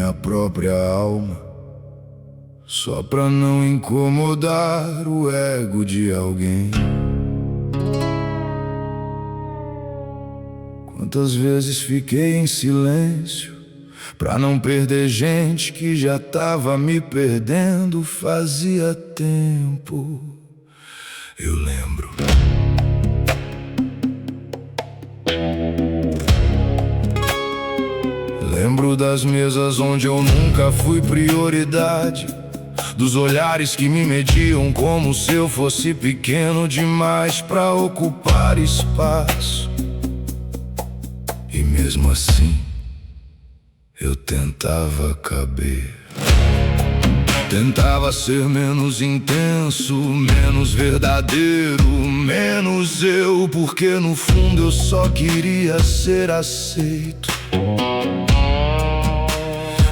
minha própria alma, só pra não incomodar o ego de alguém. Quantas vezes fiquei em silêncio pra não perder gente que já tava me perdendo fazia tempo. Eu lembro. Lembro das mesas onde eu nunca fui prioridade, dos olhares que me mediam como se eu fosse pequeno demais pra ocupar espaço. E mesmo assim, eu tentava caber. Tentava ser menos intenso, menos verdadeiro, menos eu, porque no fundo eu só queria ser aceito.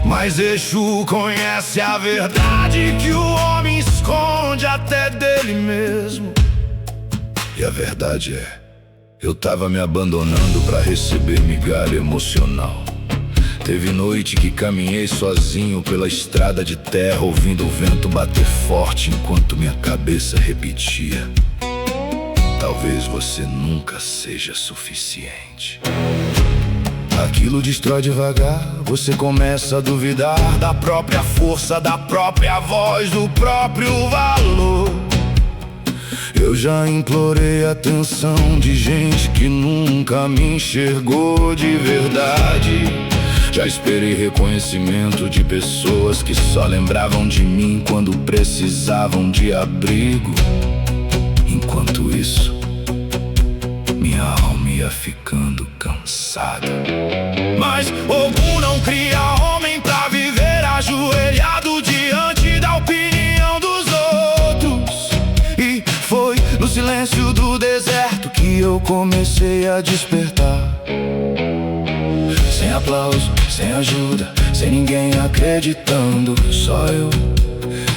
Mas Exu conhece a verdade que o homem esconde até dele mesmo. E a verdade é, eu tava me abandonando pra receber migalha emocional. Teve noite que caminhei sozinho pela estrada de terra, ouvindo o vento bater forte enquanto minha cabeça repetia: talvez você nunca seja suficiente. Aquilo destrói devagar, você começa a duvidar da própria força, da própria voz, do próprio valor. Eu já implorei a atenção de gente que nunca me enxergou de verdade. Já esperei reconhecimento de pessoas que só lembravam de mim quando precisavam de abrigo. Enquanto isso, minha alma ia ficando cansada. Mas Ogum não cria homem pra viver ajoelhado diante da opinião dos outros. E foi no silêncio do deserto que eu comecei a despertar. Sem aplauso, sem ajuda, sem ninguém acreditando, só eu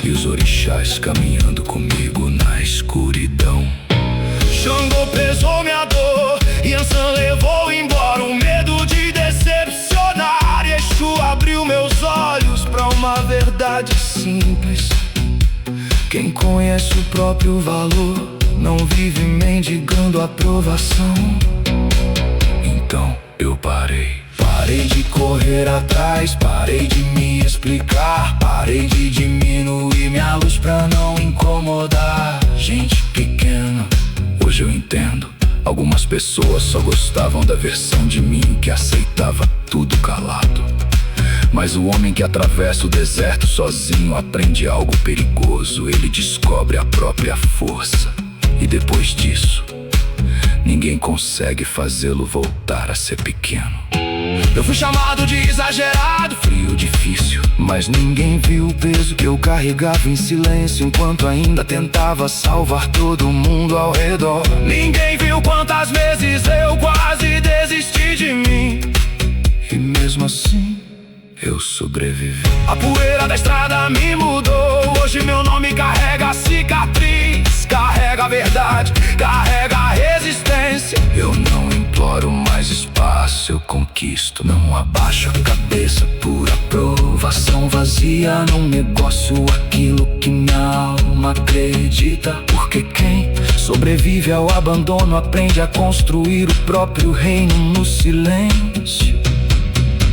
e os orixás caminhando comigo na escuridão. Xangô pesou minha dor, Yansan levou embora o medo de decepcionar. Exu abriu meus olhos pra uma verdade simples: quem conhece o próprio valor não vive mendigando aprovação. Então eu parei. Parei de correr atrás, parei de me explicar, parei de diminuir minha luz pra não incomodar gente pequena. Hoje eu entendo, algumas pessoas só gostavam da versão de mim que aceitava tudo calado. Mas o homem que atravessa o deserto sozinho aprende algo perigoso. Ele descobre a própria força, e depois disso, ninguém consegue fazê-lo voltar a ser pequeno. Eu fui chamado de exagerado, frio, difícil, mas ninguém viu o peso que eu carregava em silêncio enquanto ainda tentava salvar todo mundo ao redor. Ninguém viu quantas vezes eu quase desisti de mim, e mesmo assim eu sobrevivi. A poeira da estrada me mudou, hoje meu nome carrega a cicatriz, carrega a verdade, carrega a resistência. Eu não imploro mais espaço, eu conquisto. Não abaixo a cabeça por aprovação vazia. Não negocio aquilo que minha alma acredita, porque quem sobrevive ao abandono aprende a construir o próprio reino no silêncio.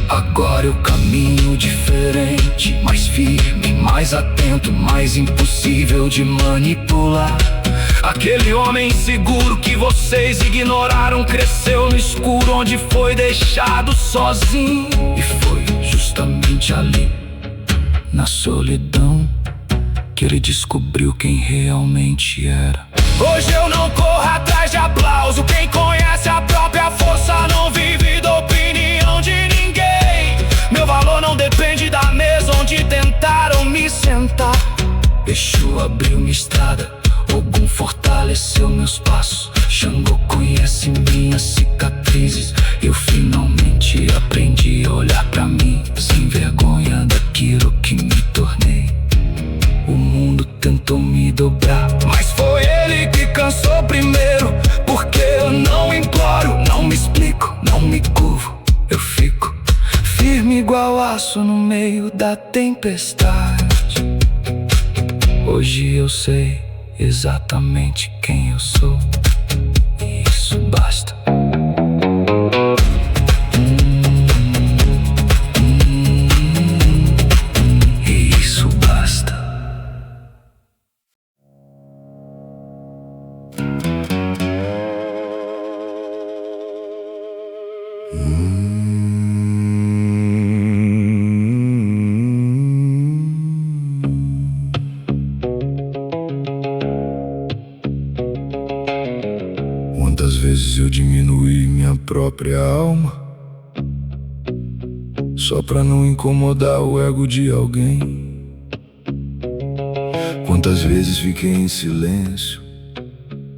Agora eu caminho diferente, mais firme, mais atento, mais impossível de manipular. Aquele homem inseguro que vocês ignoraram cresceu no escuro, onde foi deixado sozinho. E foi justamente ali, na solidão, que ele descobriu quem realmente era. Hoje eu não corro atrás de aplauso, quem conhece a própria força não vive da opinião de ninguém. Meu valor não depende da mesa onde tentaram me sentar. Exu abriu minha estrada, Ogum fortaleceu meus passos, Xangô conhece minhas cicatrizes. Eu finalmente aprendi a olhar pra mim sem vergonha daquilo que me tornei. O mundo tentou me dobrar, mas foi ele que cansou primeiro. Porque eu não imploro, não me explico, não me curvo. Eu fico firme igual igual aço no meio da tempestade. Hoje eu sei exatamente quem eu sou, e isso basta. E isso basta. Quantas vezes eu diminuí minha própria alma só pra não incomodar o ego de alguém? Quantas vezes fiquei em silêncio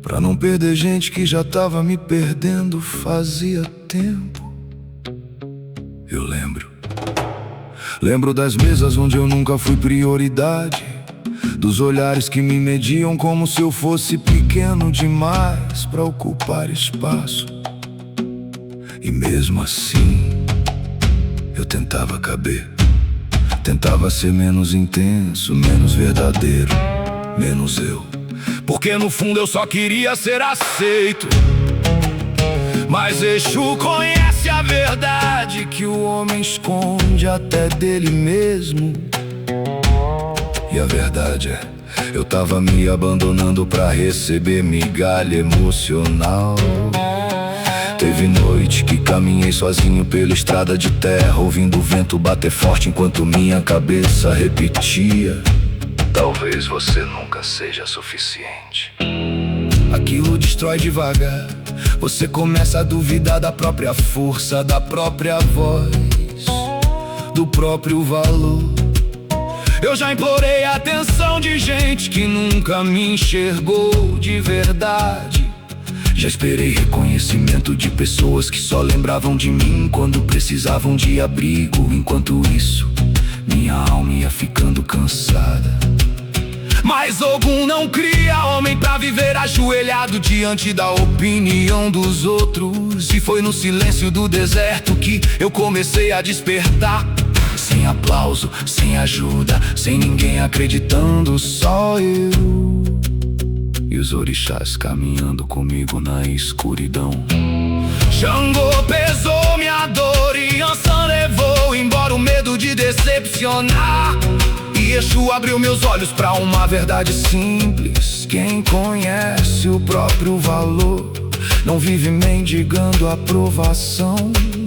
pra não perder gente que já tava me perdendo fazia tempo? Eu lembro das mesas onde eu nunca fui prioridade, dos olhares que me mediam como se eu fosse pequeno demais pra ocupar espaço. E mesmo assim, eu tentava caber. Tentava ser menos intenso, menos verdadeiro, menos eu. Porque no fundo eu só queria ser aceito. Mas Exu conhece a verdade que o homem esconde até dele mesmo. E a verdade é, eu tava me abandonando pra receber migalha emocional. Teve noite que caminhei sozinho pela estrada de terra, ouvindo o vento bater forte enquanto minha cabeça repetia: talvez você nunca seja suficiente. Aquilo destrói devagar. Você começa a duvidar da própria força, da própria voz, do próprio valor. Eu já implorei a atenção de gente que nunca me enxergou de verdade. Já esperei reconhecimento de pessoas que só lembravam de mim quando precisavam de abrigo. Enquanto isso, minha alma ia ficando cansada. Mas Ogum não cria homem pra viver ajoelhado diante da opinião dos outros. E foi no silêncio do deserto que eu comecei a despertar. Sem aplauso, sem ajuda, sem ninguém acreditando, só eu e os orixás caminhando comigo na escuridão. Xangô pesou minha dor e Yansan levou embora o medo de decepcionar. E Exu abriu meus olhos pra uma verdade simples: quem conhece o próprio valor não vive mendigando aprovação.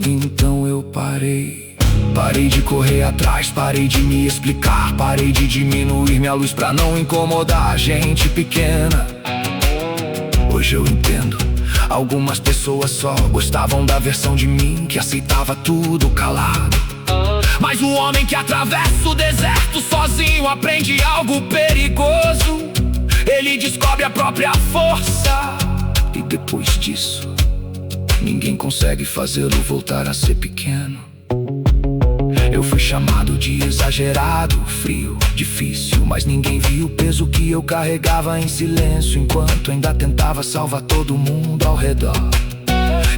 Então eu parei de correr atrás, parei de me explicar, parei de diminuir minha luz pra não incomodar a gente pequena. Hoje eu entendo, algumas pessoas só gostavam da versão de mim que aceitava tudo calado. Mas o homem que atravessa o deserto sozinho aprende algo perigoso. Ele descobre a própria força, e depois disso, ninguém consegue fazê-lo voltar a ser pequeno. Eu fui chamado de exagerado, frio, difícil, mas ninguém viu o peso que eu carregava em silêncio enquanto ainda tentava salvar todo mundo ao redor.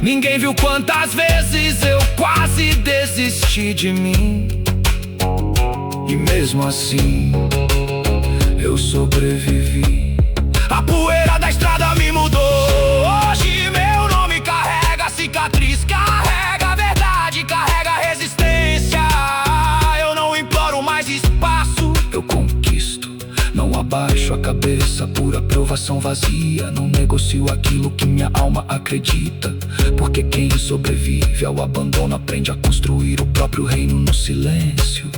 Ninguém viu quantas vezes eu quase desisti de mim. E mesmo assim, eu sobrevivi. A poeira da estrada me mudou. Hoje meu nome carrega cicatriz, carrega a verdade, carrega a resistência. Eu não imploro mais espaço, eu conquisto. Não abaixo a cabeça por aprovação vazia. Não negocio aquilo que minha alma acredita. Porque quem sobrevive ao abandono aprende a construir o próprio reino no silêncio.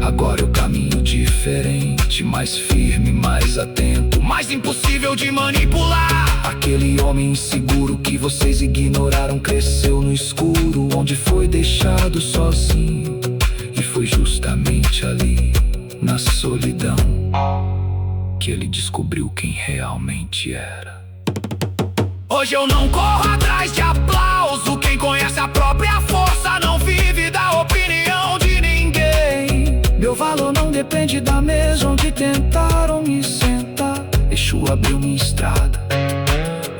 Agora eu caminho diferente, mais firme, mais atento, mais impossível de manipular. Aquele homem inseguro que vocês ignoraram cresceu no escuro, onde foi deixado sozinho. E foi justamente ali, na solidão, que ele descobriu quem realmente era. Hoje eu não corro atrás de aplauso. Quem conhece a própria força não vive da opinião de ninguém. Meu valor não depende da mesa onde tentaram me sentar. Exu abriu minha estrada,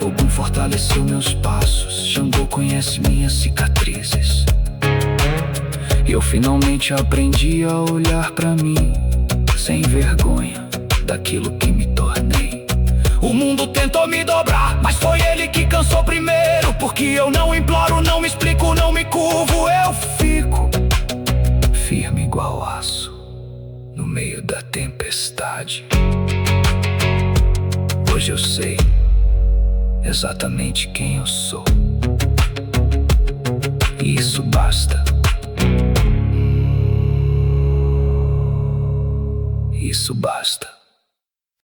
Ogum fortaleceu meus passos, Xangô conhece minhas cicatrizes. E eu finalmente aprendi a olhar pra mim sem vergonha daquilo que me tornei. O mundo tentou me dobrar, mas foi ele que cansou primeiro. Porque eu não imploro, não me explico, não me curvo. Eu fico firme igual aço no meio da tempestade. Hoje eu sei exatamente quem eu sou, e isso basta. Isso basta.